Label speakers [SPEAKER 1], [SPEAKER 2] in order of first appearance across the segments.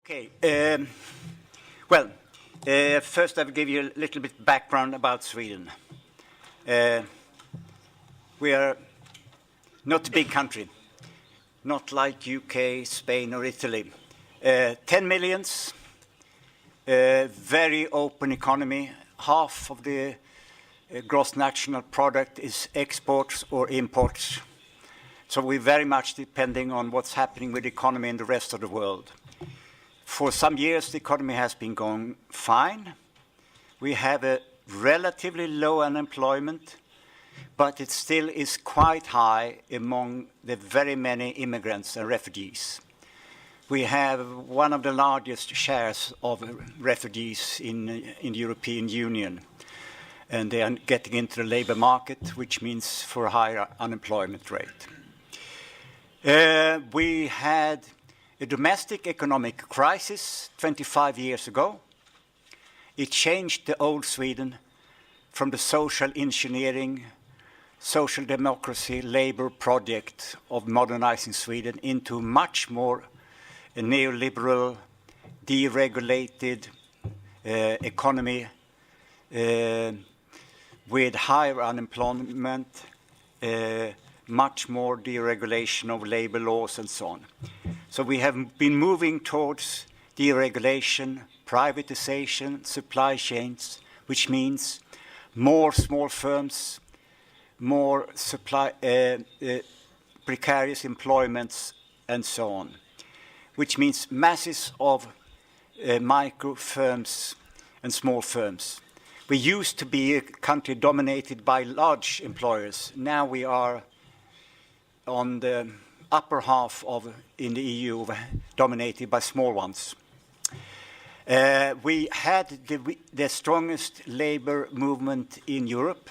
[SPEAKER 1] Okay. First I will give you a little bit background about Sweden. We are not a big country, not like UK, Spain, or Italy. 10 millions, very open economy. Half of the gross national product is exports or imports. So we're very much depending on what's happening with the economy in the rest of the world. For some years, the economy has been going fine. We have a relatively low unemployment, but it still is quite high among the very many immigrants and refugees. We have one of the largest shares of refugees in the European Union, and they are getting into the labor market, which means for a higher unemployment rate. We had a domestic economic crisis 25 years ago. It changed the old Sweden from the social engineering, social democracy, labor project of modernizing Sweden into much more a neoliberal, deregulated economy with higher unemployment, much more deregulation of labor laws and so on. So we have been moving towards deregulation, privatization, supply chains, which means more small firms, more precarious employments, and so on, which means masses of micro firms and small firms. We used to be a country dominated by large employers. Now we are on the upper half in the EU, dominated by small ones. We had the strongest labor movement in Europe,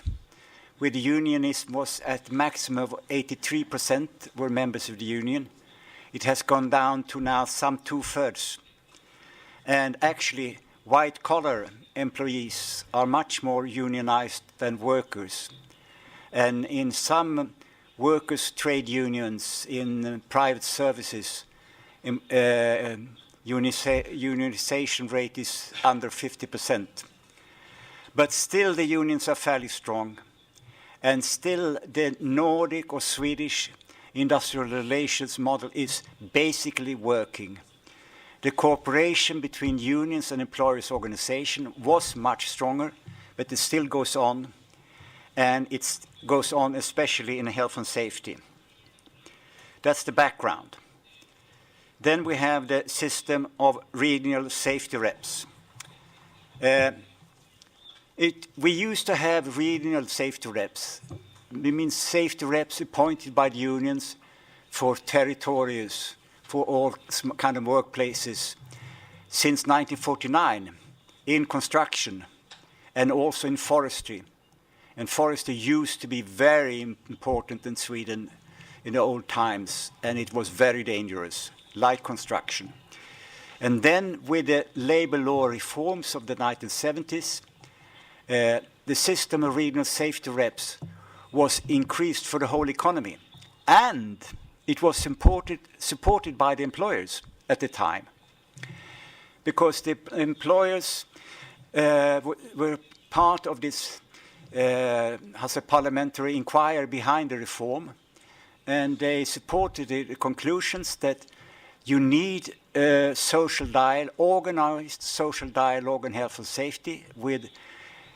[SPEAKER 1] where the unionism was at maximum of 83% were members of the union. It has gone down to now some 2/3. And actually, white-collar employees are much more unionized than workers. And in some workers' trade unions in private services, unionization rate is under 50%. But still the unions are fairly strong. And still the Nordic or Swedish industrial relations model is basically working. The cooperation between unions and employers' organization was much stronger, but it still goes on. And it goes on especially in health and safety. That's the background. Then we have the system of regional safety reps. We used to have regional safety reps. It means safety reps appointed by the unions for territories, for all kind of workplaces, since 1949, in construction and also in forestry. And forestry used to be very important in Sweden in the old times, and it was very dangerous, like construction. And then with the labor law reforms of the 1970s, the system of regional safety reps was increased for the whole economy. And it was supported by the employers at the time. Because the employers were part of this has a parliamentary inquiry behind the reform, and they supported the conclusions that you need social dialogue, organized social dialogue on health and safety with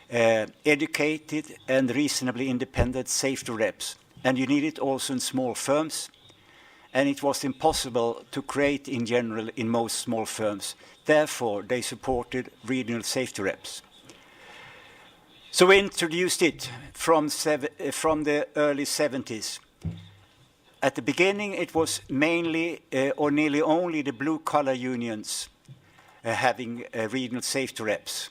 [SPEAKER 1] educated and reasonably independent safety reps. And you need it also in small firms, and it was impossible to create in general in most small firms. Therefore, they supported regional safety reps. So we introduced it from the early 70s. At the beginning, it was mainly or nearly only the blue-collar unions having regional safety reps.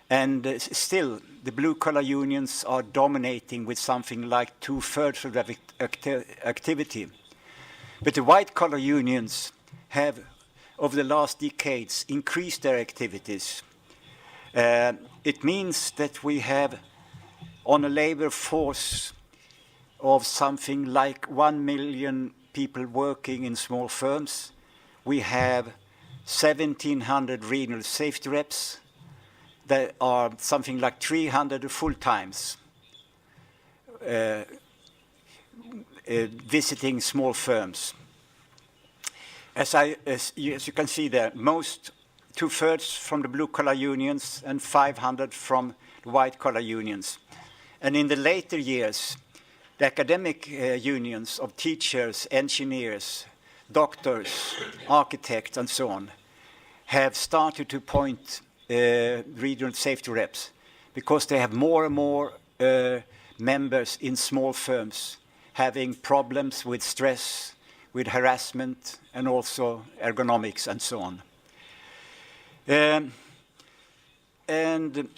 [SPEAKER 1] And still, the blue-collar unions are dominating with something like 2/3 of the activity. But the white-collar unions have, over the last decades, increased their activities. It means that we have, on a labor force of something like 1 million people working in small firms, we have 1,700 regional safety reps. There are something like 300 full-times visiting small firms. As you can see there, two-thirds from the blue-collar unions and 500 from the white-collar unions. And in the later years, the academic unions of teachers, engineers, doctors, architects, and so on, have started to appoint regional safety reps because they have more and more members in small firms having problems with stress, with harassment, and also ergonomics and so on. And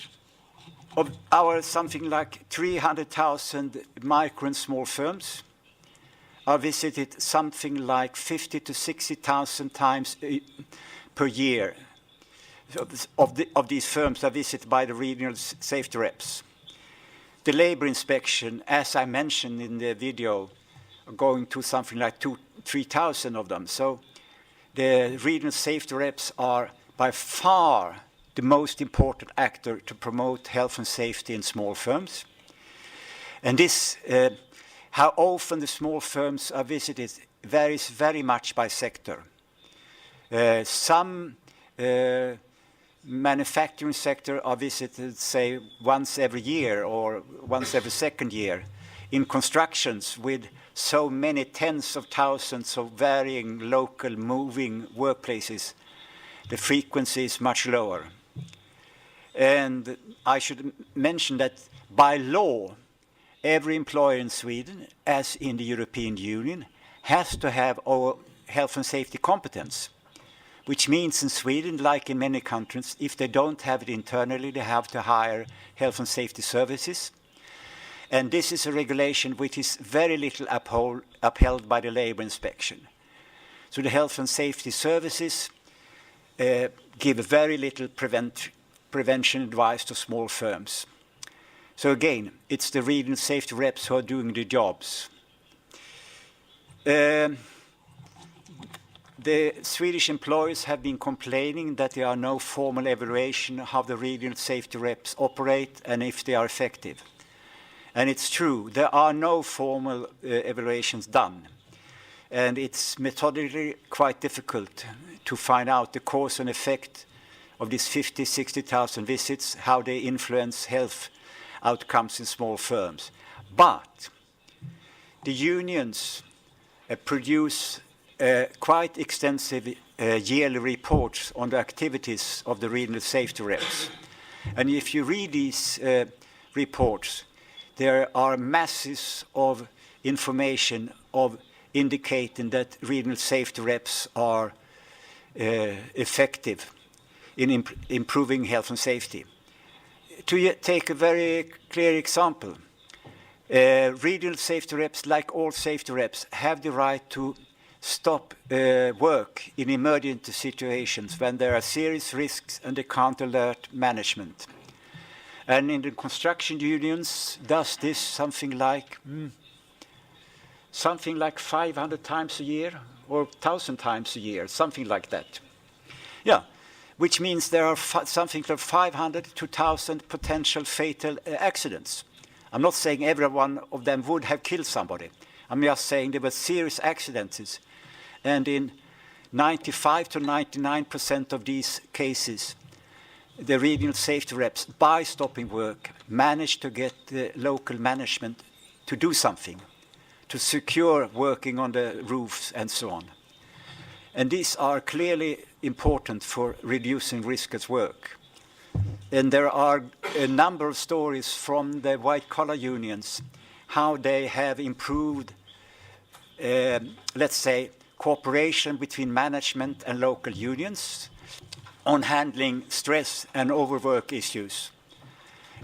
[SPEAKER 1] of our something like 300,000 micro and small firms are visited something like 50 to 60,000 times per year. Of these firms are visited by the regional safety reps. The labor inspection, as I mentioned in the video, are going to something like 3,000 of them. So the regional safety reps are by far the most important actor to promote health and safety in small firms. And this, how often the small firms are visited varies very much by sector. Some manufacturing sector are visited, say, once every year or once every second year. In constructions with so many tens of thousands of varying local moving workplaces, the frequency is much lower. And I should mention that by law, every employer in Sweden, as in the European Union, has to have our health and safety competence, which means in Sweden, like in many countries, if they don't have it internally, they have to hire health and safety services. And this is a regulation which is very little upheld by the labor inspection. So the health and safety services give very little prevention advice to small firms. So again, it's the regional safety reps who are doing the jobs. The Swedish employers have been complaining that there are no formal evaluation of how the regional safety reps operate and if they are effective. And it's true, there are no formal evaluations done. And it's methodically quite difficult to find out the cause and effect of these 50, 60,000 visits, how they influence health outcomes in small firms. But the unions produce quite extensive yearly reports on the activities of the regional safety reps. And if you read these reports, there are masses of information of indicating that regional safety reps are effective in improving health and safety. To take a very clear example, regional safety reps, like all safety reps, have the right to stop work in emergency situations when there are serious risks and they can't alert management. And in the construction unions, does this something like 500 times a year or 1,000 times a year, something like that. Yeah, which means there are something like 500 to 1,000 potential fatal accidents. I'm not saying every one of them would have killed somebody. I'm just saying there were serious accidents. And in 95 to 99% of these cases, the regional safety reps, by stopping work, managed to get the local management to do something, to secure working on the roofs and so on. And these are clearly important for reducing risk at work. And there are a number of stories from the white-collar unions, how they have improved, let's say, cooperation between management and local unions on handling stress and overwork issues.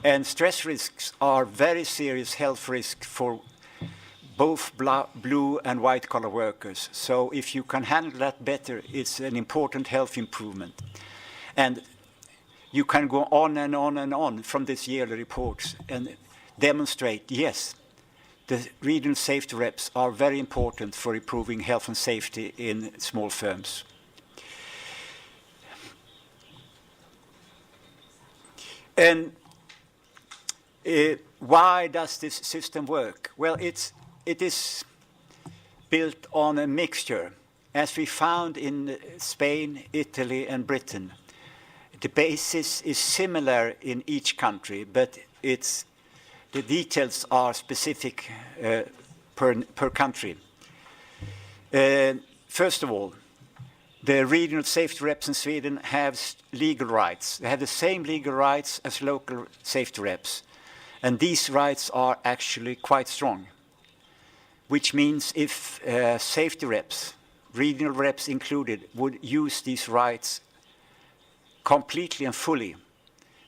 [SPEAKER 1] And stress risks are very serious health risks for both blue and white-collar workers. So if you can handle that better, it's an important health improvement. And you can go on and on and on from this yearly reports and demonstrate, yes, the regional safety reps are very important for improving health and safety in small firms. And why does this system work? Well, it is built on a mixture. As we found in Spain, Italy, and Britain, the basis is similar in each country, but the details are specific per country. First of all, the regional safety reps in Sweden have legal rights. They have the same legal rights as local safety reps. And these rights are actually quite strong, which means if safety reps, regional reps included, would use these rights completely and fully,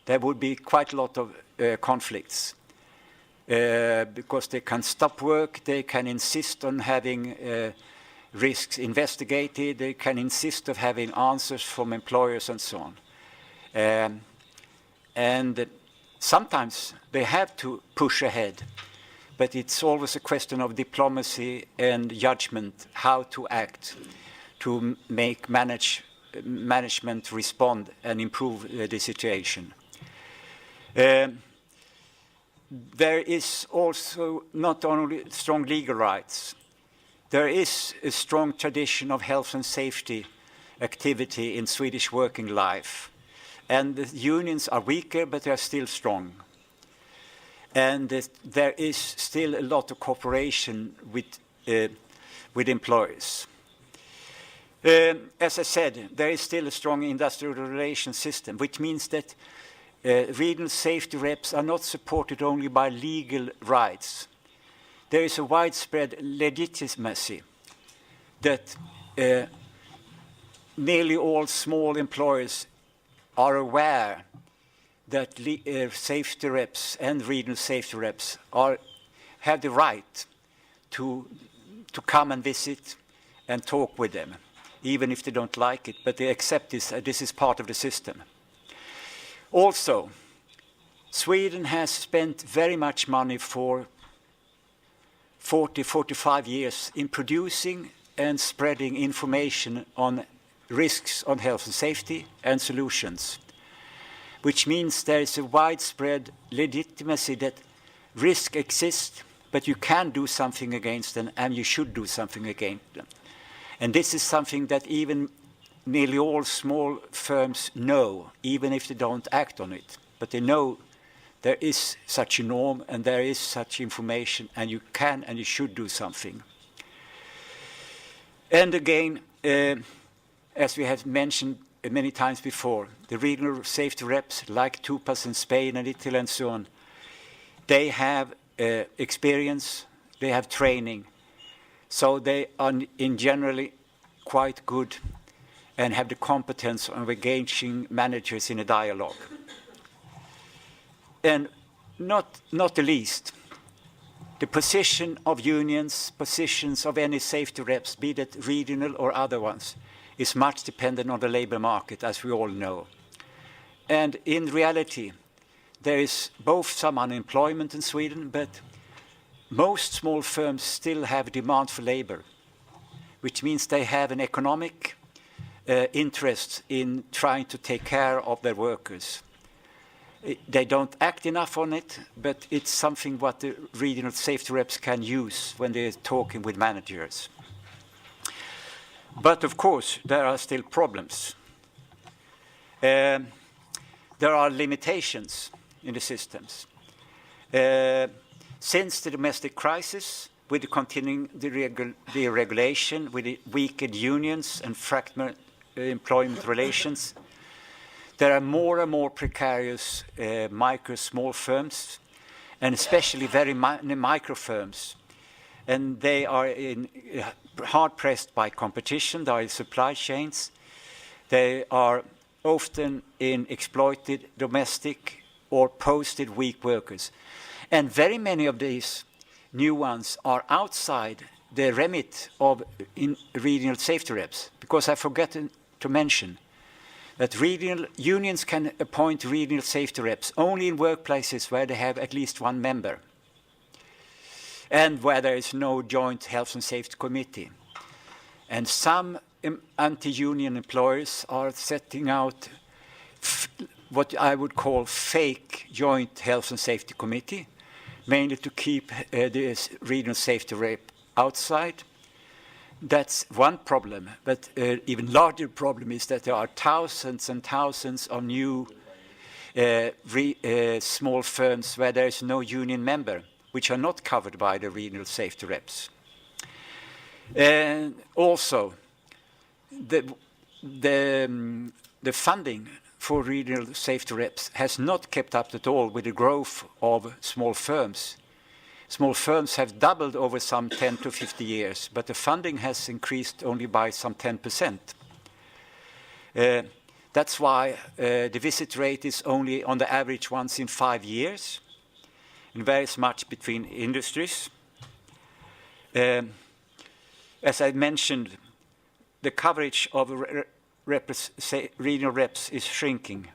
[SPEAKER 1] there would be quite a lot of conflicts. Because they can stop work, they can insist on having risks investigated, they can insist of having answers from employers and so on. And sometimes they have to push ahead, but it's always a question of diplomacy and judgment, how to act to make management respond and improve the situation. There is also not only strong legal rights, there is a strong tradition of health and safety activity in Swedish working life. And the unions are weaker, but they are still strong. And there is still a lot of cooperation with employers. As I said, there is still a strong industrial relations system, which means that regional safety reps are not supported only by legal rights. There is a widespread legitimacy that nearly all small employers are aware that safety reps and regional safety reps have the right to come and visit and talk with them, even if they don't like it, but they accept this is part of the system. Also, Sweden has spent very much money for 45 years in producing and spreading information on risks on health and safety and solutions, which means there is a widespread legitimacy that risk exists, but you can do something against them and you should do something against them. And this is something that even nearly all small firms know, even if they don't act on it. But they know there is such a norm and there is such information and you can and you should do something. And again, as we have mentioned many times before, the regional safety reps like TUPAS in Spain and Italy and so on, they have experience, they have training, so they are in generally quite good and have the competence of engaging managers in a dialogue. And not the least, the position of unions, positions of any safety reps, be that regional or other ones, is much dependent on the labor market, as we all know. And in reality, there is both some unemployment in Sweden, but most small firms still have demand for labor, which means they have an economic interest in trying to take care of their workers. They don't act enough on it, but it's something what the regional safety reps can use when they're talking with managers. But of course, there are still problems. There are limitations in the systems. Since the domestic crisis, with the continuing deregulation, with the weakened unions and fragmented employment relations, there are more and more precarious small firms, and especially very micro firms. And they are hard pressed by competition, they are in supply chains, they are often in exploited domestic or posted weak workers. And very many of these new ones are outside the remit of regional safety reps, because I forgot to mention that regional unions can appoint regional safety reps only in workplaces where they have at least one member and where there is no joint health and safety committee. And some anti-union employers are setting out what I would call fake joint health and safety committee, mainly to keep this regional safety rep outside. That's one problem, but even larger problem is that there are thousands and thousands of new small firms where there is no union member, which are not covered by the regional safety reps. And also, the funding for regional safety reps has not kept up at all with the growth of small firms. Small firms have doubled over some 10 to 50 years, but the funding has increased only by some 10%. That's why the visit rate is only on the average once in 5 years, and varies much between industries. As I mentioned, the coverage of regional reps is shrinking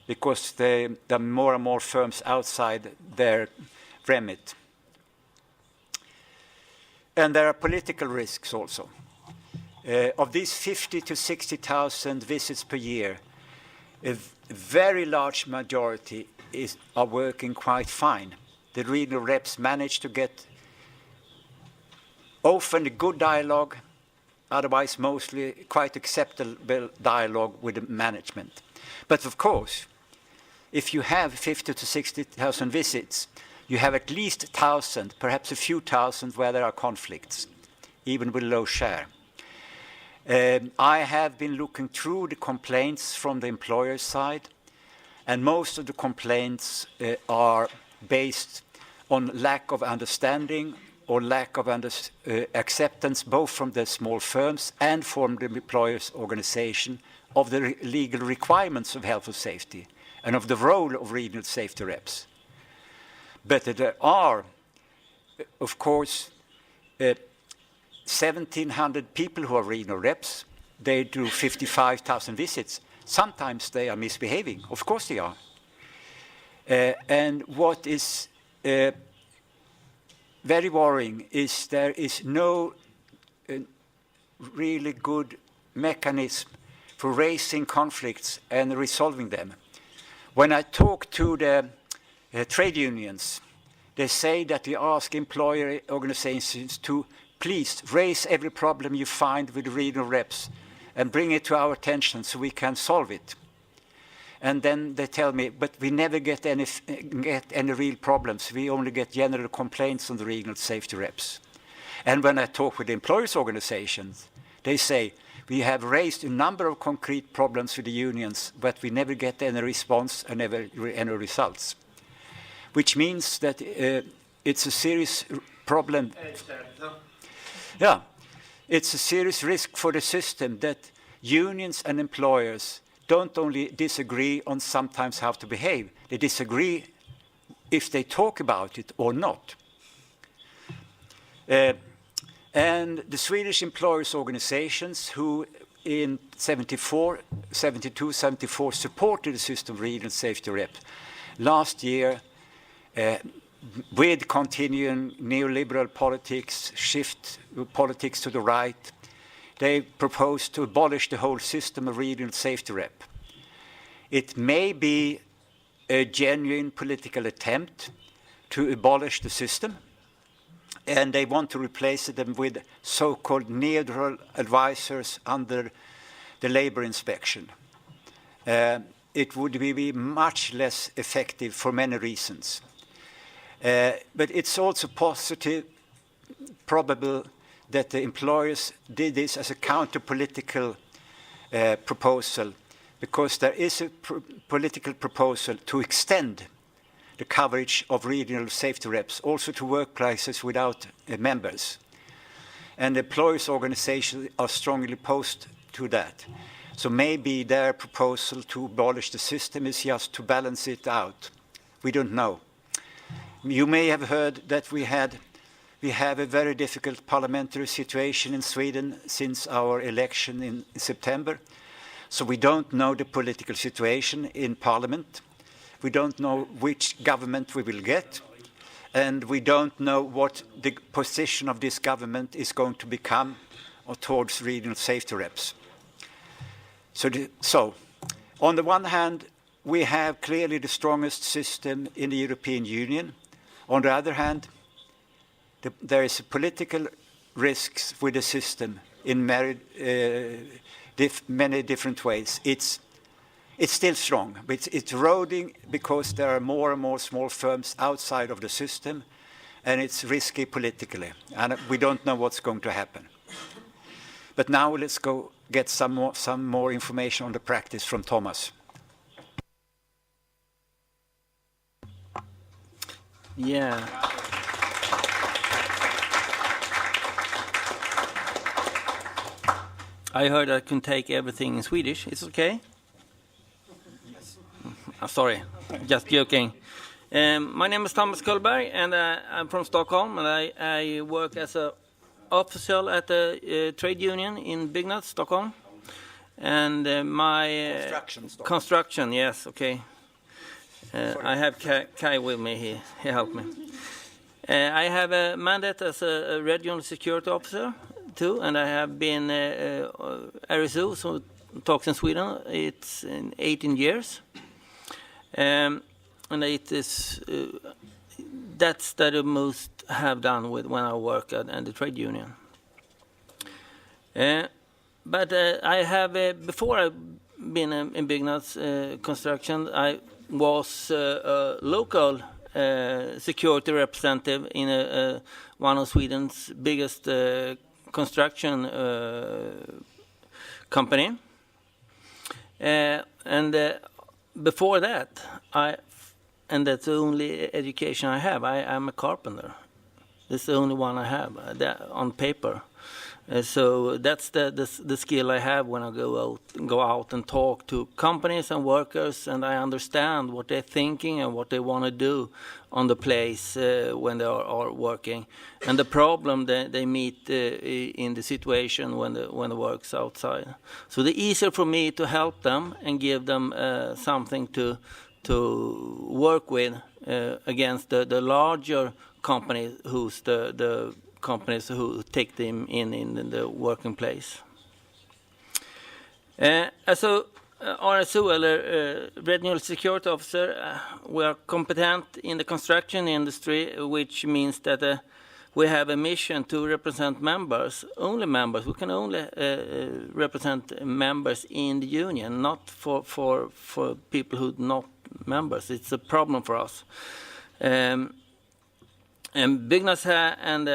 [SPEAKER 1] because there are more and more firms outside their remit. And there are political risks also. Of these 50 to 60,000 visits per year, a very large majority are working quite fine. The regional reps manage to get often a good dialogue, otherwise mostly quite acceptable dialogue with the management. But of course, if you have 50 to 60,000 visits, you have at least 1,000, perhaps a few thousand where there are conflicts, even with low share. I have been looking through the complaints from the employer side, and most of the complaints are based on lack of understanding or lack of acceptance both from the small firms and from the employers' organization of the legal requirements of health and safety and of the role of regional safety reps. But there are, of course, 1,700 people who are regional reps. They do 55,000 visits. Sometimes they are misbehaving. Of course they are. And what is very worrying is there is no really good mechanism for raising conflicts and resolving them. When I talk to the trade unions, they say that we ask employer organizations to please raise every problem you find with the regional reps and bring it to our attention so we can solve it. And then they tell me, but we never get any real problems. We only get general complaints on the regional safety reps. And when I talk with the employers' organizations, they say, we have raised a number of concrete problems with the unions, but we never get any response and never any results. Which means that it's a serious problem. Yeah, it's a serious risk for the system that unions and employers don't only disagree on sometimes how to behave, they disagree if they talk about it or not. And the Swedish employers' organizations who in 72, 74 supported the system of regional safety reps, last year with continuing neoliberal politics, shift politics to the right, they proposed to abolish the whole system of regional safety rep. It may be a genuine political attempt to abolish the system, and they want to replace them with so-called neutral advisors under the labor inspection. It would be much less effective for many reasons. But it's also probable that the employers did this as a counter-political proposal, because there is a political proposal to extend the coverage of regional safety reps also to workplaces without members. And the employers' organizations are strongly opposed to that. So maybe their proposal to abolish the system is just to balance it out. We don't know. You may have heard that we have a very difficult parliamentary situation in Sweden since our election in September. So we don't know the political situation in parliament. We don't know which government we will get. And we don't know what the position of this government is going to become towards regional safety reps. So on the one hand, we have clearly the strongest system in the European Union. On the other hand, there is political risks with the system in many different ways. It's still strong, but it's eroding because there are more and more small firms outside of the system, and it's risky politically, and we don't know what's going to happen. But now let's go get some more information on the practice from Tomas.
[SPEAKER 2] Yeah. I heard I can take everything in Swedish. It's okay? Yes. Sorry, just joking. My name is Tomas Kullberg, and I'm from Stockholm, and I work as an official at a trade union in Byggnads, Stockholm. And my construction, yes, okay. I have Kai with me here. He helped me. I have a mandate as a regional security officer too, and I have been RSO, so talks in Sweden. It's in 18 years, and it is that's the most I have done with when I work at the trade union. But I have before I've been in Byggnads construction, I was a local security representative in one of Sweden's biggest construction company. And before that, and that's the only education I have. I'm a carpenter. That's the only one I have on paper. So that's the skill I have when I go out and talk to companies and workers, and I understand what they're thinking and what they want to do on the place when they are working, and the problem that they meet in the situation when the work's outside. So the easier for me to help them and give them something to work with against the larger companies who's the companies who take them in the working place. As a RSO, eller Regional Security Officer, we are competent in the construction industry, which means that we have a mission to represent members, only members. We can only represent members in the union, not for people who are not members. It's a problem for us. And Byggnads and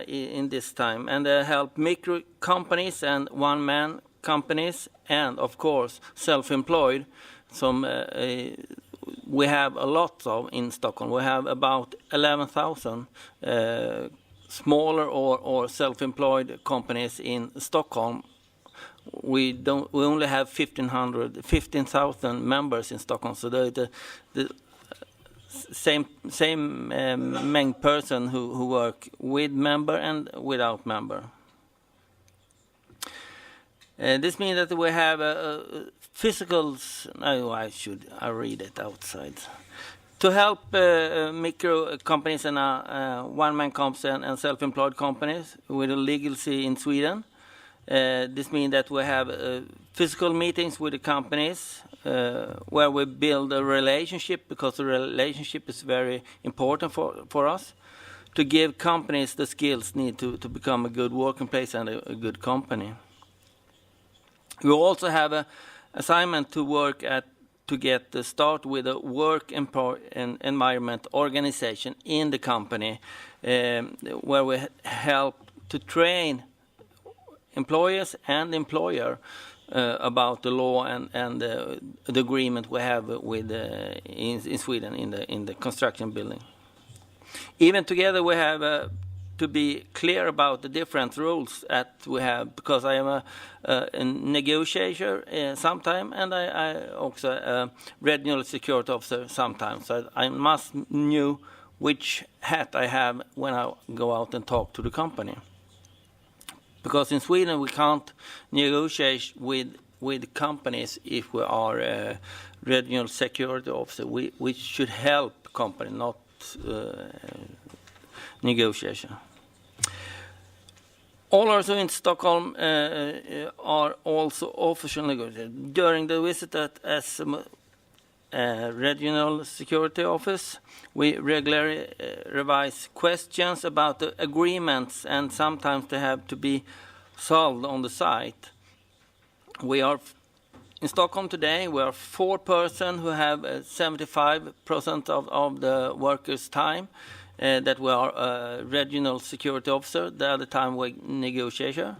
[SPEAKER 2] in this time, and help micro companies and one-man companies, and of course self-employed. Some we have a lot of in Stockholm. We have about 11,000 smaller or self-employed companies in Stockholm. We only have 15,000 members in Stockholm. So the same main person who work with member and without member. This means that we have physicals. No, I read it outside. To help micro companies and one-man companies and self-employed companies with a legacy in Sweden. This means that we have physical meetings with the companies where we build a relationship, because the relationship is very important for us, to give companies the skills needed to become a good working place and a good company. We also have an assignment to work to get the start with a work and environment organization in the company, where we help to train employers and employer about the law and the agreement we have with in Sweden in the construction building. Even together we have to be clear about the different rules that we have, because I am a negotiator sometimes, and I also a regional security officer sometimes. So I must know which hat I have when I go out and talk to the company. Because in Sweden we can't negotiate with companies if we are a regional security officer. We should help company, not negotiation. All also in Stockholm are also official negotiators. During the visit as regional security office. We regularly revise questions about the agreements, and sometimes they have to be solved on the site. We are in Stockholm today. We are 4 persons who have 75% of the workers' time that we are a regional security officer. The other time we negotiator,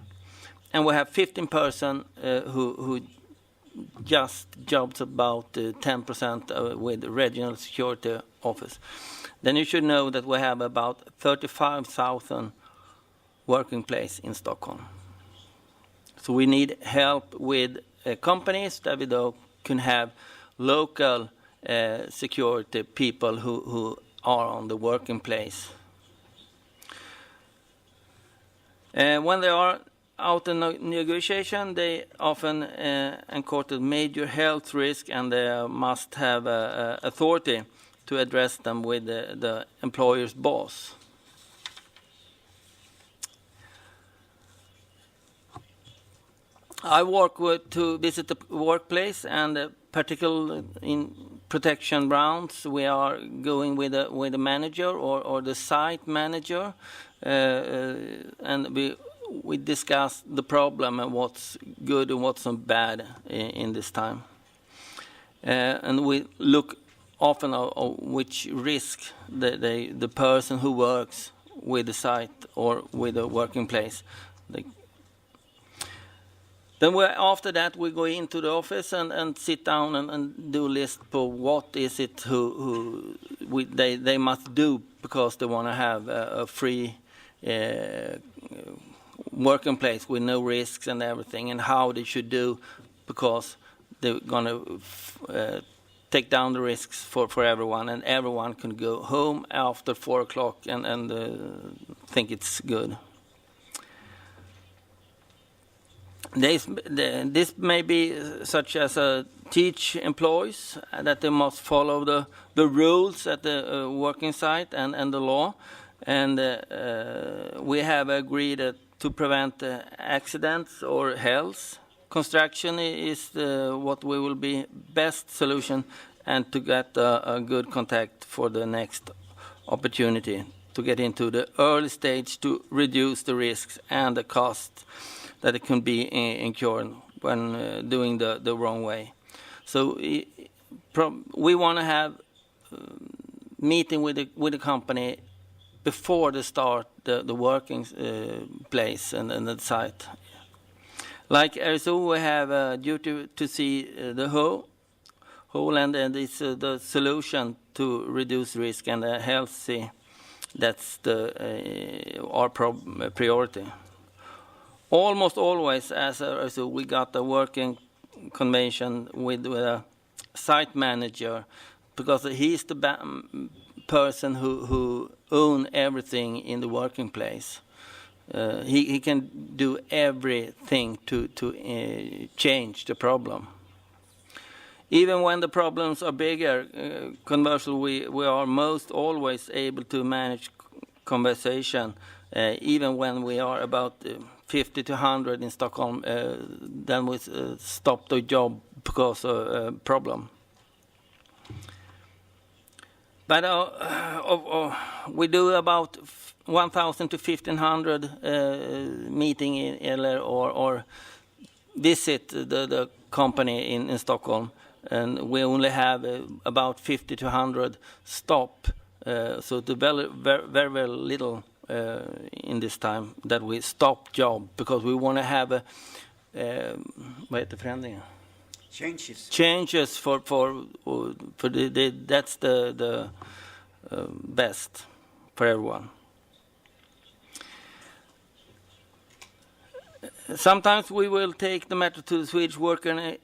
[SPEAKER 2] and we have 15 persons who just jobs about 10% with regional security office. Then you should know that we have about 35,000 working places in Stockholm. So we need help with companies that we can have local security people who are on the working place. When they are out in negotiation, they often encounter major health risk, and they must have authority to address them with the employer's boss. I work to visit the workplace, and particularly in protection rounds, we are going with a manager or the site manager, and we discuss the problem and what's good and what's bad in this time. And we look often at which risk the person who works with the site or with the working place. Then after that we go into the office and sit down and do a list for what is it they must do because they want to have a free working place with no risks and everything, and how they should do because they're going to take down the risks for everyone, and everyone can go home after 4 o'clock and think it's good. This may be such as teach employees that they must follow the rules at the working site and the law, and we have agreed to prevent accidents or health. Construction is what we will be best solution, and to get a good contact for the next opportunity to get into the early stage to reduce the risks and the cost that it can be incurred when doing the wrong way. So we want to have meeting with the company before they start the working place and the site. Like RSO, we have a duty to see the whole, and it's the solution to reduce risk and healthy. That's our priority. Almost always, as we got a working convention with a site manager, because he's the person who owns everything in the working place. He can do everything to change the problem. Even when the problems are bigger, conversely, we are most always able to manage conversation, even when we are about 50 to 100 in Stockholm, then we stop the job because of a problem. But we do about 1,000 to 1,500 meeting or visit the company in Stockholm, and we only have about 50 to 100 stop. So the very little in this time that we stop job, because we want to have changes for that's the best for everyone. Sometimes we will take the matter to the Swedish Worker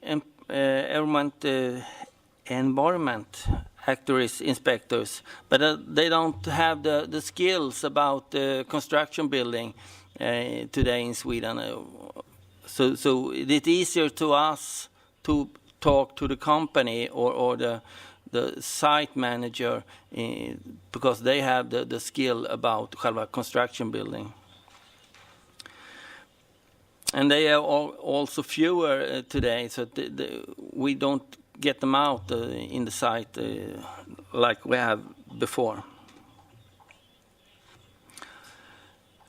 [SPEAKER 2] Environment Actors inspectors, but they don't have the skills about construction building today in Sweden. So it's easier to us to talk to the company or the site manager because they have the skill about själva construction building. And they are also fewer today, so we don't get them out in the site like we have before.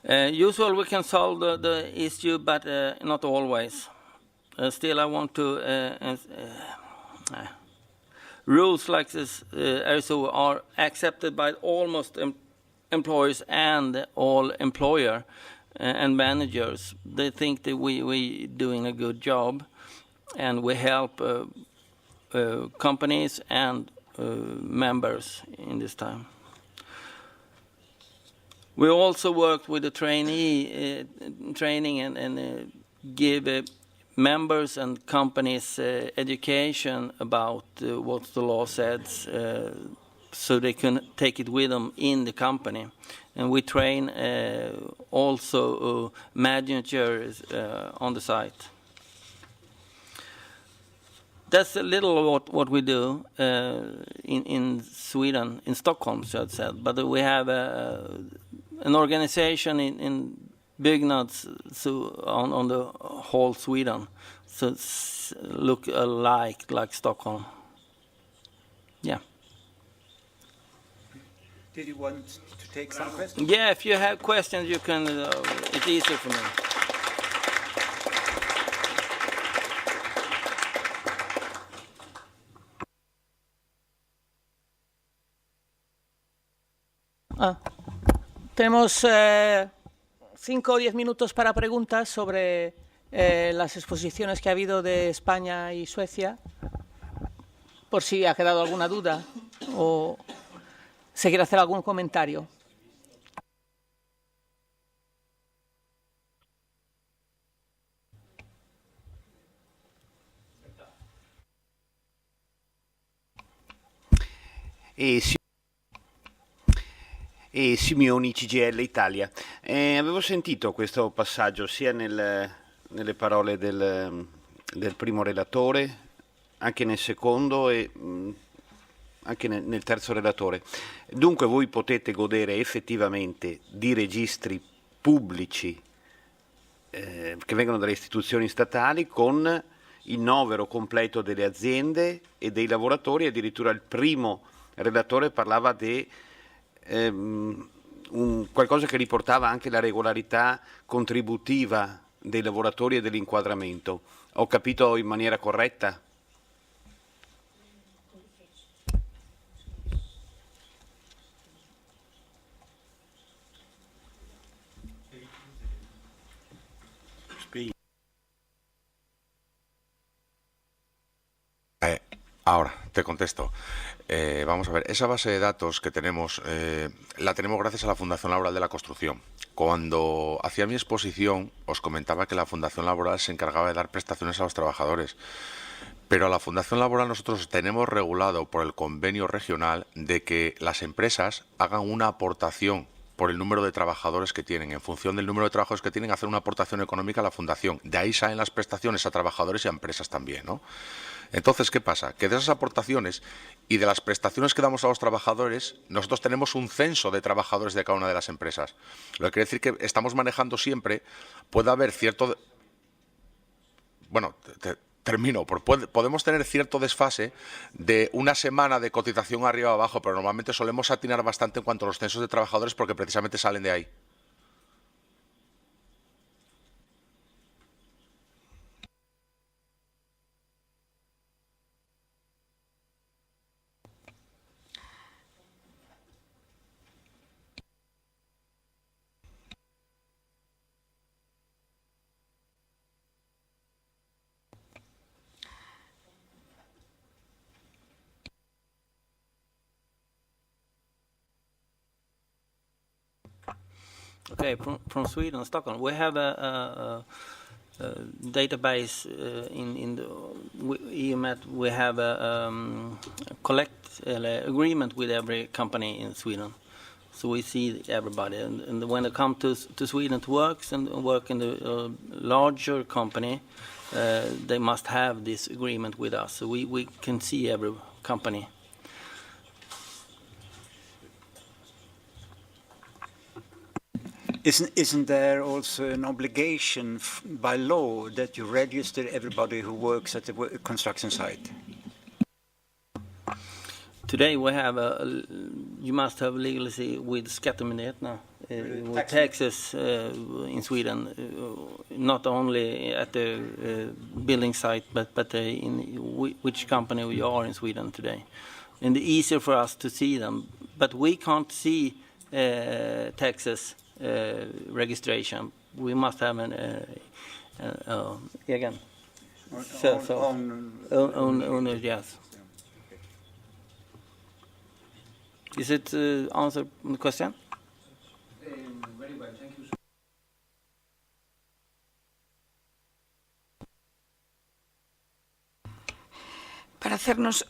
[SPEAKER 2] Usually we can solve the issue, but not always. Still, I want to rules like this also are accepted by almost employers and all employer and managers. They think that we doing a good job, and we help companies and members in this time. We also worked with the trainee training and give members and companies education about what the law says, so they can take it with them in the company. And we train also managers on the site. That's a little what we do in Sweden, in Stockholm, so I said. But we have an organization in byggnads on the whole Sweden, so it's look alike like Stockholm. Yeah.
[SPEAKER 1] Did you want to take some questions?
[SPEAKER 2] Yeah, if you have questions, you can. It's easier for me.
[SPEAKER 3] Tenemos 5 o 10 minutos para preguntas sobre las exposiciones que ha habido de España y Suecia, por si ha quedado alguna duda o se quiere hacer algún comentario.
[SPEAKER 4] Simeoni, CGIL Italia. Avevo sentito questo passaggio sia nelle parole del primo relatore, anche nel secondo e anche nel terzo relatore. Dunque voi potete godere effettivamente di registri pubblici che vengono dalle istituzioni statali con il novero completo delle aziende e dei lavoratori. Addirittura il primo relatore parlava di qualcosa che riportava anche la regolarità contributiva dei lavoratori e dell'inquadramento. Ho capito in maniera corretta?
[SPEAKER 5] Ahora, te contesto. Vamos a ver, esa base de datos que tenemos, la tenemos gracias a la Fundación Laboral de la Construcción. Cuando hacía mi exposición, os comentaba que la Fundación Laboral se encargaba de dar prestaciones a los trabajadores. Pero a la Fundación Laboral nosotros tenemos regulado por el convenio regional de que las empresas hagan una aportación por el número de trabajadores que tienen. En función del número de trabajadores que tienen, hacer una aportación económica a la Fundación. De ahí salen las prestaciones a trabajadores y a empresas también, ¿no? Entonces, ¿qué pasa? Que de esas aportaciones y de las prestaciones que damos a los trabajadores, nosotros tenemos un censo de trabajadores de cada una de las empresas. Lo que quiere decir que estamos manejando siempre, puede haber cierto... Bueno, termino. Podemos tener cierto desfase de una semana de cotización arriba o abajo, pero normalmente solemos atinar bastante en cuanto a los censos de trabajadores porque precisamente salen de ahí.
[SPEAKER 2] Okay, from Sweden, Stockholm, we have a database in the EMET. We have a agreement with every company in Sweden, so we see everybody. And when they come to Sweden to work in the larger company, they must have this agreement with us, so we can see every company.
[SPEAKER 1] Isn't there also an obligation by law that you register everybody who works at the construction site?
[SPEAKER 2] Today we have you must have legally with skattemyndigheterna with taxes in Sweden, not only at the building site, but in which company we are in Sweden today. And it's easier for us to see them, but we can't see taxes registration. We must have an again. Owner, yes. Is it answer the question?
[SPEAKER 6] Very well, thank you.
[SPEAKER 7] Para hacernos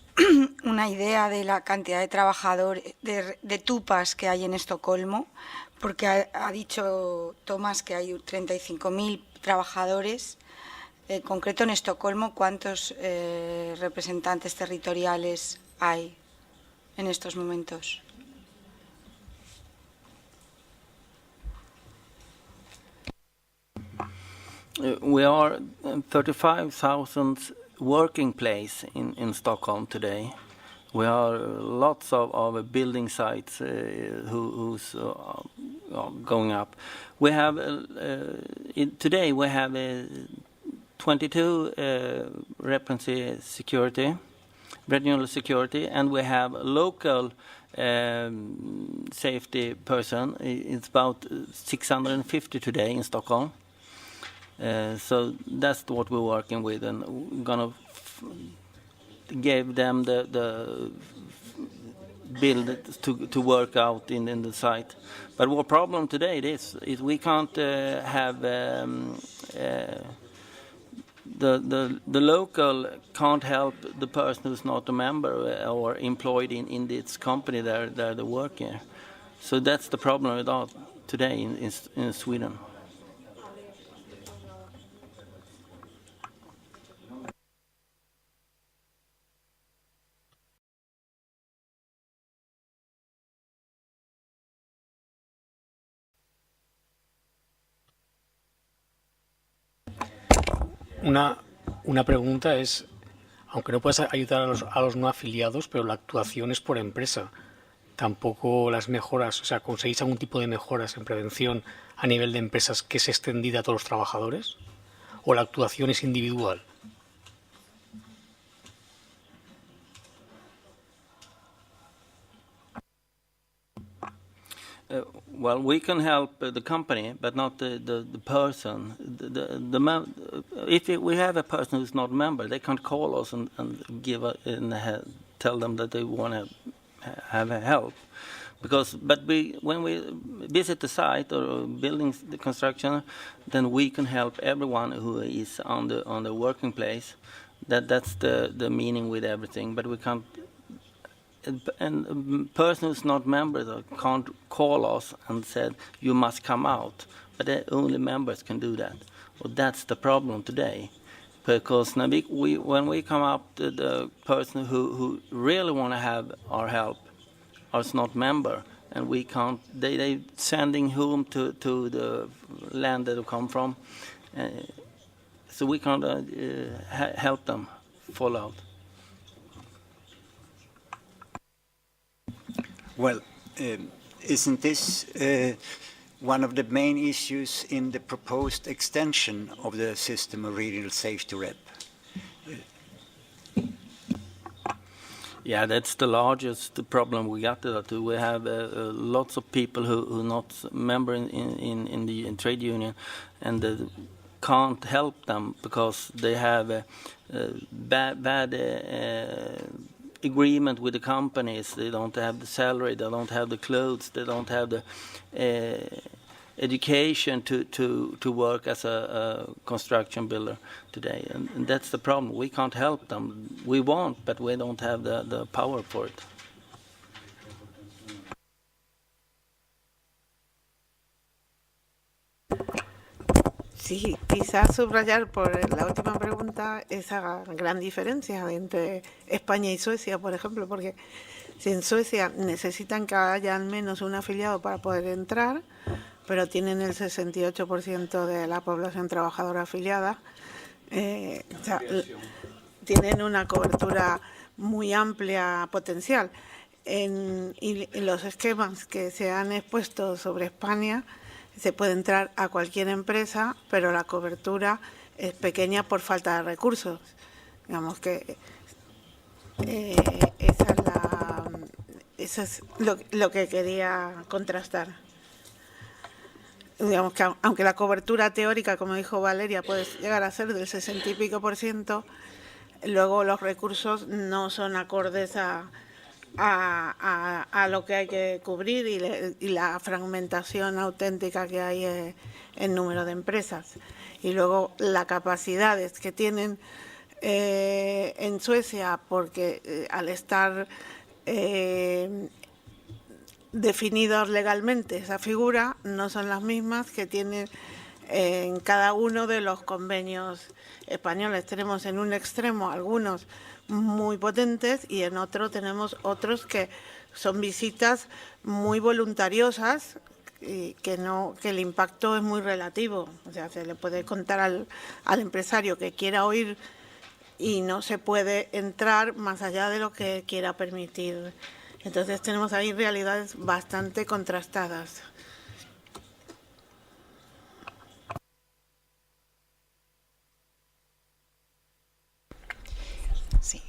[SPEAKER 7] una idea de la cantidad de trabajadores, de TUPAS que hay en Estocolmo, porque ha dicho Tomas que hay 35.000 trabajadores. En concreto en Estocolmo, ¿cuántos representantes territoriales hay en estos momentos?
[SPEAKER 2] We are 35,000 working place in Stockholm today. We are lots of building sites who's going up. We have today we have 22 reference security, regional security, and we have local safety person. It's about 650 today in Stockholm. So that's what we're working with, and we're gonna give them the build to work out in the site. But what problem today is we can't have the local can't help the person who's not a member or employed in this company they're working. So that's the problem with that today in Sweden.
[SPEAKER 8] Una pregunta es, aunque no puedas ayudar a los no afiliados, pero la actuación es por empresa. Tampoco las mejoras, o sea, ¿conseguís algún tipo de mejoras en prevención a nivel de empresas que es extendida a todos los trabajadores? ¿O la actuación es individual?
[SPEAKER 2] Well, we can help the company, but not the person. If we have a person who's not a member, they can't call us and tell them that they want to have help. But when we visit the site or building the construction, then we can help everyone who is on the working place. That's the meaning with everything. But we can't. And a person who's not member can't call us and said you must come out, but only members can do that. Well, that's the problem today, because when we come up, the person who really want to have our help is not member, and we can't. They sending home to the land that they come from, so we can't help them fall out.
[SPEAKER 1] Well, isn't this one of the main issues in the proposed extension of the system of regional safety rep?
[SPEAKER 2] Yeah, that's the largest problem we got to. We have lots of people who not member in the trade union, and can't help them because they have bad agreement with the companies. They don't have the salary, they don't have the clothes, they don't have the education to work as a construction builder today, and that's the problem. We can't help them. We want, but we don't have the power for it.
[SPEAKER 9] Sí, quizás subrayar por la última pregunta esa gran diferencia entre España y Suecia, por ejemplo, porque si en Suecia necesitan que haya al menos un afiliado para poder entrar, pero tienen el 68% de la población trabajadora afiliada, o sea, tienen una cobertura muy amplia potencial. Y los esquemas que se han expuesto sobre España, se puede entrar a cualquier empresa, pero la cobertura es pequeña por falta de recursos. Digamos que eso es lo que quería contrastar. Digamos que aunque la cobertura teórica, como dijo Valeria, puede llegar a ser del 60 y pico %, luego los recursos no son acordes a lo que hay que cubrir y la fragmentación auténtica que hay en número de empresas. Y luego la capacidad que tienen en Suecia, porque al estar definidos legalmente esa figura, no son las mismas que tienen en cada uno de los convenios españoles. Tenemos en un extremo algunos muy potentes y en otro tenemos otros que son visitas muy voluntariosas y que el impacto es muy relativo. O sea, se le puede contar al empresario que quiera oír y no se puede entrar más allá de lo que quiera permitir. Entonces tenemos ahí realidades bastante contrastadas.
[SPEAKER 10] Sí.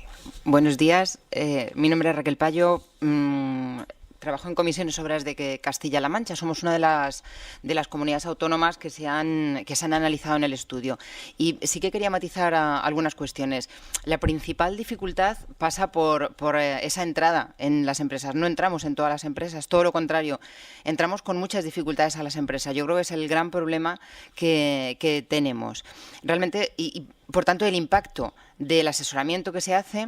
[SPEAKER 10] Buenos días. Mi nombre es Raquel Payo. Trabajo en comisiones obras de Castilla-La Mancha. Somos una de las comunidades autónomas que se han analizado en el estudio. Y sí que quería matizar algunas cuestiones. La principal dificultad pasa por esa entrada en las empresas. No entramos en todas las empresas, todo lo contrario. Entramos con muchas dificultades a las empresas. Yo creo que es el gran problema que tenemos. Realmente, y por tanto, el impacto del asesoramiento que se hace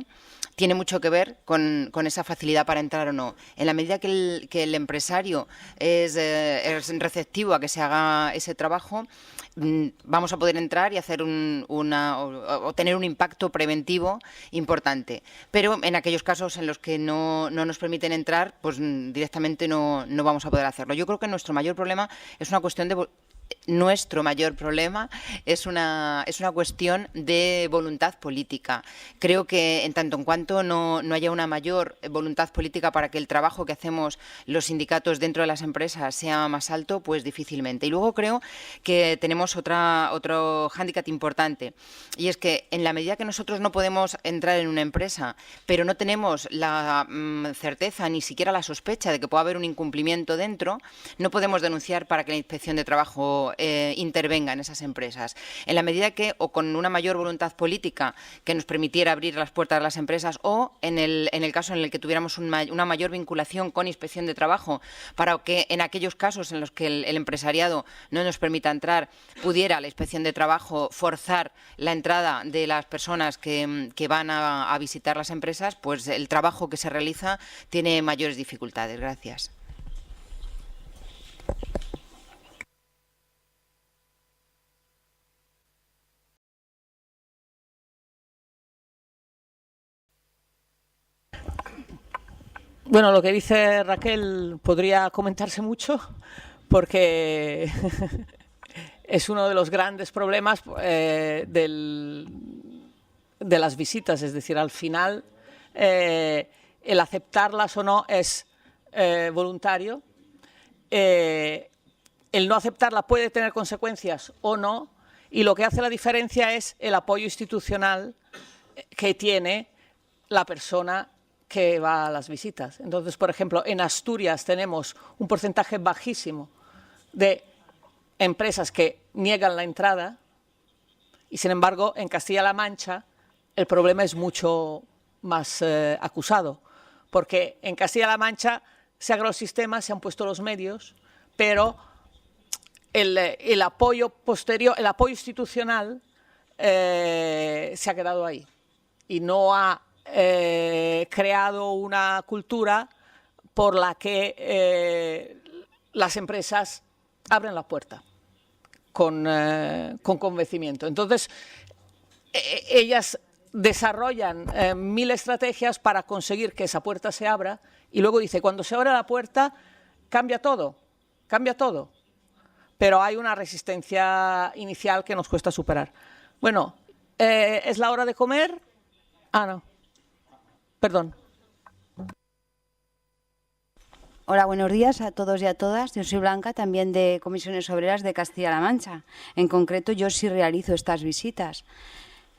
[SPEAKER 10] tiene mucho que ver con esa facilidad para entrar o no. En la medida que el empresario es receptivo a que se haga ese trabajo, vamos a poder entrar y hacer o tener un impacto preventivo importante. Pero en aquellos casos en los que no nos permiten entrar, pues directamente no vamos a poder hacerlo. Yo creo que nuestro mayor problema es una cuestión de cuestión de voluntad política. Creo que en tanto en cuanto no haya una mayor voluntad política para que el trabajo que hacemos los sindicatos dentro de las empresas sea más alto, pues difícilmente. Y luego creo que tenemos otro hándicap importante, y es que en la medida que nosotros no podemos entrar en una empresa, pero no tenemos la certeza ni siquiera la sospecha de que pueda haber un incumplimiento dentro, no podemos denunciar para que la Inspección de Trabajo intervenga en esas empresas. En la medida que, o con una mayor voluntad política que nos permitiera abrir las puertas de las empresas, o en el caso en el que tuviéramos una mayor vinculación con Inspección de Trabajo, para que en aquellos casos en los que el empresariado no nos permita entrar, pudiera la Inspección de Trabajo forzar la entrada de las personas que van a visitar las empresas, pues el trabajo que se realiza tiene mayores dificultades. Gracias.
[SPEAKER 3] Bueno, lo que dice Raquel podría comentarse mucho porque es uno de los grandes problemas de las visitas. Es decir, al final el aceptarlas o no es voluntario. El no aceptarla puede tener consecuencias o no, y lo que hace la diferencia es el apoyo institucional que tiene la persona que va a las visitas. Entonces, por ejemplo, en Asturias tenemos un porcentaje bajísimo de empresas que niegan la entrada y, sin embargo, en Castilla-La Mancha el problema es mucho más acusado, porque en Castilla-La Mancha se ha creado el sistema, se han puesto los medios, pero el apoyo posterior, el apoyo institucional se ha quedado ahí y no ha creado una cultura por la que las empresas abren la puerta con convencimiento. Entonces, ellas desarrollan 1000 estrategias para conseguir que esa puerta se abra, y luego dice, cuando se abre la puerta cambia todo, pero hay una resistencia inicial que nos cuesta superar. Bueno, ¿es la hora de comer? Ah, no. Perdón.
[SPEAKER 11] Hola, buenos días a todos y a todas. Yo soy Blanca, también de Comisiones Obreras de Castilla-La Mancha. En concreto, yo sí realizo estas visitas.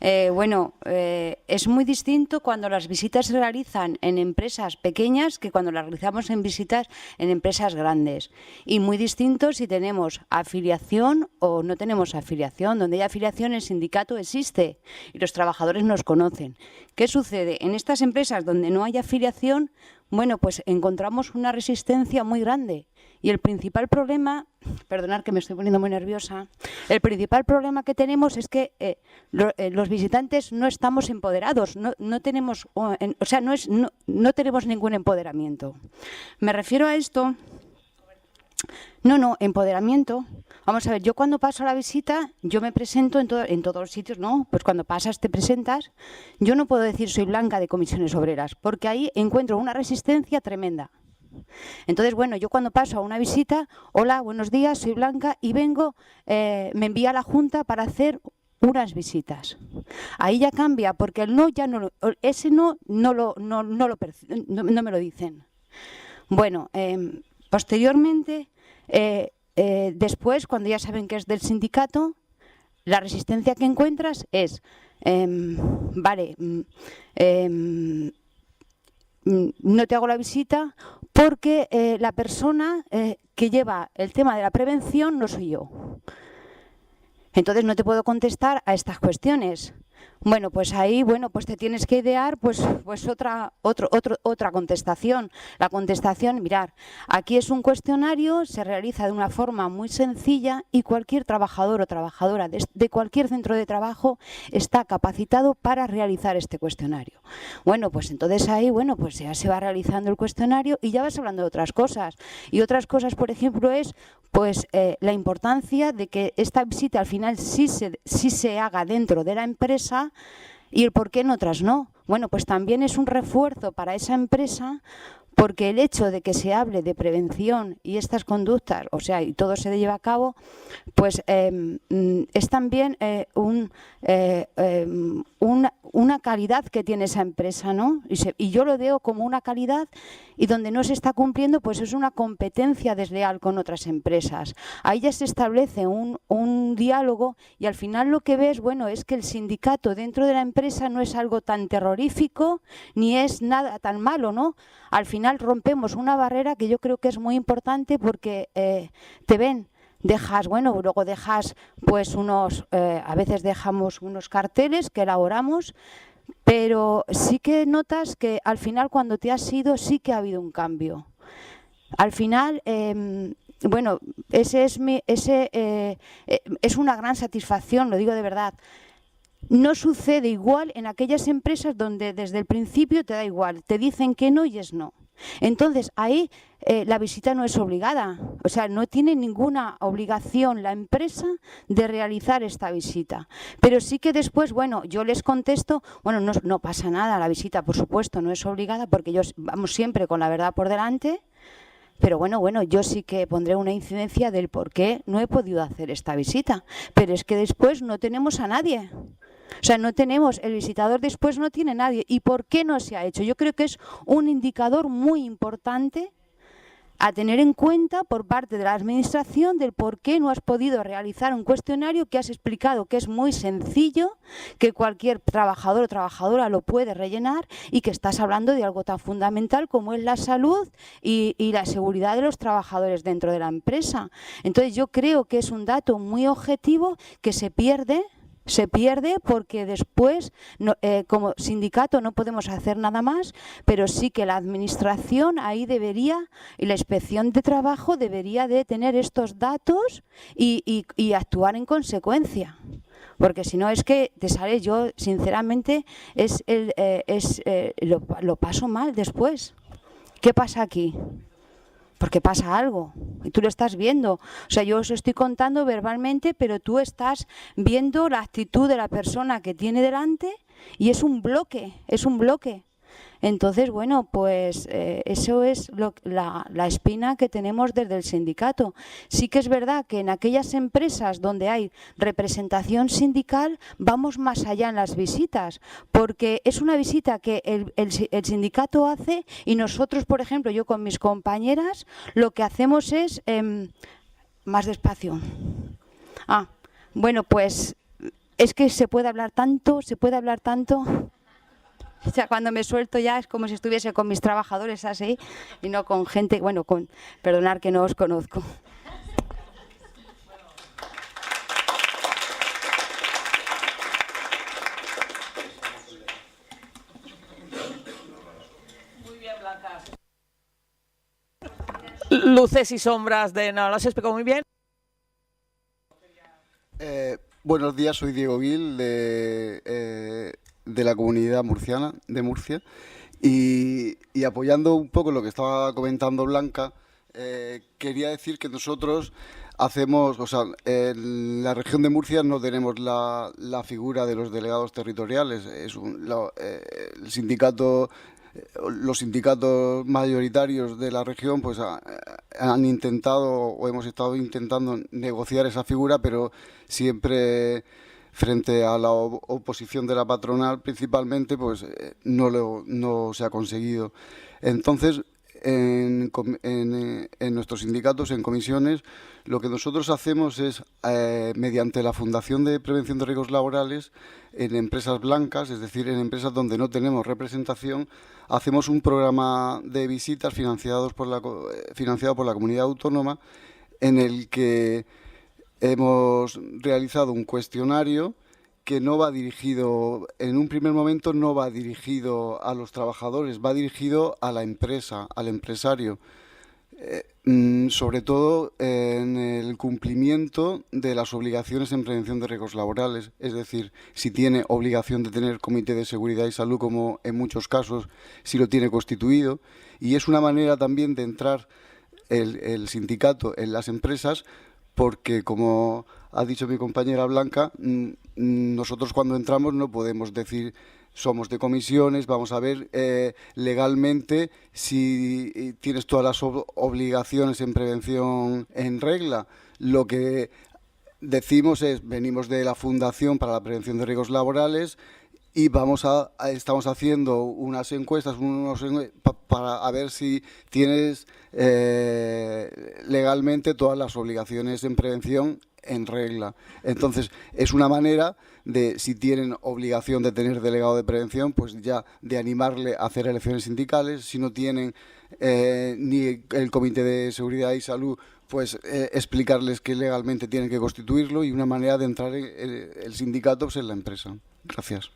[SPEAKER 11] Es muy distinto cuando las visitas se realizan en empresas pequeñas que cuando las realizamos en visitas en empresas grandes. Y muy distinto si tenemos afiliación o no tenemos afiliación. Donde hay afiliación, el sindicato existe y los trabajadores nos conocen. ¿Qué sucede? En estas empresas donde no hay afiliación, bueno, pues encontramos una resistencia muy grande. Y el principal problema, perdonad que me estoy poniendo muy nerviosa, el principal problema que tenemos es que los visitantes no estamos empoderados, no tenemos ningún empoderamiento. Me refiero a esto. No, empoderamiento. Vamos a ver, yo cuando paso a la visita, yo me presento en todos los sitios, ¿no? Pues cuando pasas te presentas. Yo no puedo decir soy Blanca de Comisiones Obreras, porque ahí encuentro una resistencia tremenda. Entonces, bueno, yo cuando paso a una visita, hola, buenos días, soy Blanca y vengo, me envía a la Junta para hacer unas visitas. Ahí ya cambia, porque el no ya no, ese no me lo dicen. Bueno, posteriormente, después, cuando ya saben que es del sindicato, la resistencia que encuentras es, no te hago la visita porque la persona que lleva el tema de la prevención no soy yo. Entonces no te puedo contestar a estas cuestiones. Bueno, pues ahí, pues te tienes que idear pues otra contestación. La contestación, mirar, aquí es un cuestionario, se realiza de una forma muy sencilla y cualquier trabajador o trabajadora de cualquier centro de trabajo está capacitado para realizar este cuestionario. Bueno, pues entonces ahí, pues ya se va realizando el cuestionario y ya vas hablando de otras cosas. Y otras cosas, por ejemplo, es la importancia de que esta visita al final sí se haga dentro de la empresa y el por qué en otras no. Bueno, pues también es un refuerzo para esa empresa porque el hecho de que se hable de prevención y estas conductas, y todo se lleva a cabo, pues es también una calidad que tiene esa empresa, ¿no? Y yo lo veo como una calidad y donde no se está cumpliendo, pues es una competencia desleal con otras empresas. Ahí ya se establece un diálogo y al final lo que ves, es que el sindicato dentro de la empresa no es algo tan terrorífico ni es nada tan malo, ¿no? Al final rompemos una barrera que yo creo que es muy importante porque te ven, luego dejas a veces dejamos unos carteles que elaboramos, pero sí que notas que al final cuando te has ido sí que ha habido un cambio. Al final, es una gran satisfacción, lo digo de verdad. No sucede igual en aquellas empresas donde desde el principio te da igual, te dicen que no y es no. Entonces ahí la visita no es obligada, no tiene ninguna obligación la empresa de realizar esta visita. Pero sí que después, yo les contesto, no pasa nada, la visita por supuesto no es obligada porque vamos siempre con la verdad por delante. Pero yo sí que pondré una incidencia del por qué no he podido hacer esta visita. Pero es que después no tenemos a nadie. No tenemos, el visitador después no tiene nadie. ¿Y por qué no se ha hecho? Yo creo que es un indicador muy importante a tener en cuenta por parte de la Administración del por qué no has podido realizar un cuestionario que has explicado que es muy sencillo, que cualquier trabajador o trabajadora lo puede rellenar y que estás hablando de algo tan fundamental como es la salud y la seguridad de los trabajadores dentro de la empresa. Entonces yo creo que es un dato muy objetivo que se pierde porque después, como sindicato, no podemos hacer nada más, pero sí que la Administración ahí debería, y la Inspección de Trabajo debería de tener estos datos y actuar en consecuencia. Porque si no es que te sale, yo sinceramente lo paso mal después. ¿Qué pasa aquí? Porque pasa algo y tú lo estás viendo. Yo os estoy contando verbalmente, pero tú estás viendo la actitud de la persona que tiene delante y es un bloque, Entonces, bueno, pues eso es la espina que tenemos desde el sindicato. Sí que es verdad que en aquellas empresas donde hay representación sindical vamos más allá en las visitas, porque es una visita que el sindicato hace y nosotros, por ejemplo, yo con mis compañeras, lo que hacemos es... más despacio. Bueno, pues es que se puede hablar tanto. O sea, cuando me suelto ya es como si estuviese con mis trabajadores así y no con gente, bueno, perdonad que no os conozco.
[SPEAKER 3] Muy bien, Blanca. Luces y sombras de... No, lo has explicado muy bien.
[SPEAKER 12] Buenos días, soy Diego Gil de la comunidad murciana, de Murcia, y apoyando un poco lo que estaba comentando Blanca, quería decir que nosotros hacemos, o sea, en la región de Murcia no tenemos la figura de los delegados territoriales, el sindicato... Los sindicatos mayoritarios de la región pues han intentado o hemos estado intentando negociar esa figura, pero siempre frente a la oposición de la patronal principalmente pues no se ha conseguido. Entonces, en nuestros sindicatos, en comisiones, lo que nosotros hacemos es, mediante la Fundación de Prevención de Riesgos Laborales, en empresas blancas, es decir, en empresas donde no tenemos representación, hacemos un programa de visitas financiado por la comunidad autónoma, en el que hemos realizado un cuestionario que no va dirigido, en un primer momento no va dirigido a los trabajadores, va dirigido a la empresa, al empresario, sobre todo en el cumplimiento de las obligaciones en prevención de riesgos laborales, es decir, si tiene obligación de tener comité de seguridad y salud, como en muchos casos si lo tiene constituido, y es una manera también de entrar el sindicato en las empresas, porque como ha dicho mi compañera Blanca, nosotros cuando entramos no podemos decir somos de comisiones, vamos a ver legalmente si tienes todas las obligaciones en prevención en regla. Lo que decimos es, venimos de la Fundación para la Prevención de Riesgos Laborales y estamos haciendo unas encuestas para ver si tienes legalmente todas las obligaciones en prevención en regla. Entonces, es una manera de, si tienen obligación de tener delegado de prevención, pues ya de animarle a hacer elecciones sindicales. Si no tienen ni el Comité de Seguridad y Salud, pues explicarles que legalmente tienen que constituirlo, y una manera de entrar el sindicato pues, en la empresa. Gracias.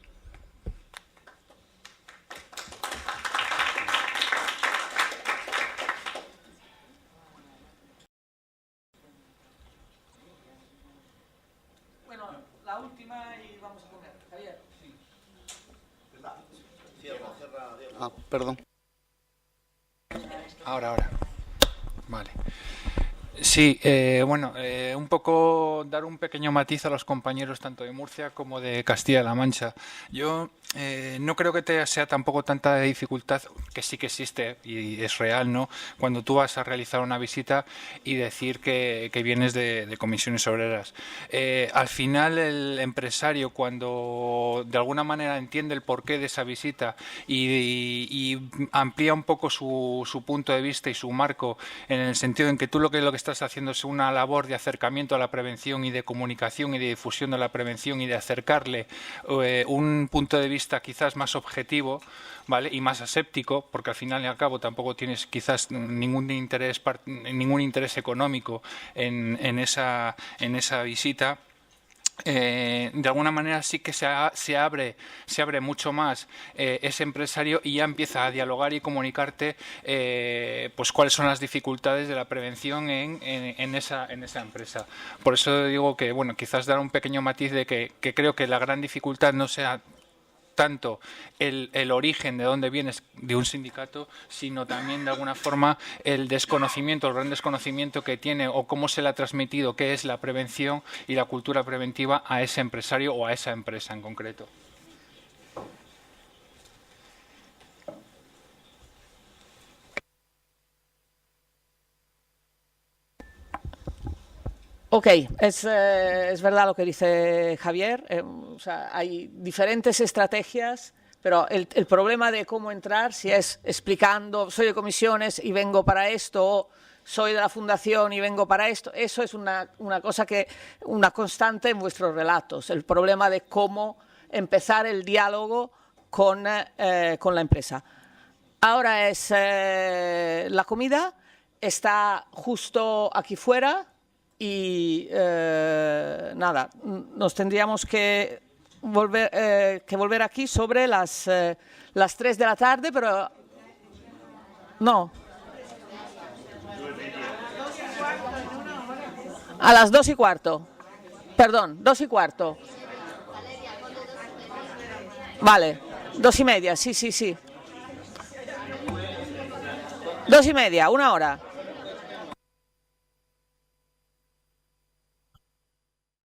[SPEAKER 3] La última y vamos a comer. Javier.
[SPEAKER 12] Perdón.
[SPEAKER 6] Ahora. Vale. Sí, un poco dar un pequeño matiz a los compañeros tanto de Murcia como de Castilla-La Mancha. Yo no creo que sea tampoco tanta dificultad, que sí que existe y es real, ¿no? Cuando tú vas a realizar una visita y decir que vienes de comisiones obreras. Al final el empresario, cuando de alguna manera entiende el porqué de esa visita y amplía un poco su punto de vista y su marco, en el sentido en que tú lo que estás haciendo es una labor de acercamiento a la prevención y de comunicación y de difusión de la prevención y de acercarle un punto de vista quizás más objetivo, ¿vale? Y más aséptico, porque al final y al cabo tampoco tienes quizás ningún interés económico en esa visita. De alguna manera sí que se abre mucho más ese empresario y ya empieza a dialogar y comunicarte pues cuáles son las dificultades de la prevención en esa empresa. Por eso digo que quizás dar un pequeño matiz de que creo que la gran dificultad no sea tanto el origen de dónde vienes de un sindicato, sino también de alguna forma el desconocimiento, el gran desconocimiento que tiene o cómo se le ha transmitido qué es la prevención y la cultura preventiva a ese empresario o a esa empresa en concreto.
[SPEAKER 3] Ok, es verdad lo que dice Javier, o sea, hay diferentes estrategias, pero el problema de cómo entrar, si es explicando, soy de comisiones y vengo para esto, o soy de la fundación y vengo para esto, eso es una cosa una constante en vuestros relatos, el problema de cómo empezar el diálogo con la empresa. Ahora es la comida, está justo aquí fuera. Y nada, nos tendríamos que volver aquí sobre las 3 de la tarde, pero no. A las 2:15. Perdón, 2:15. Vale, 2:30, sí. 2:30, 1 hora.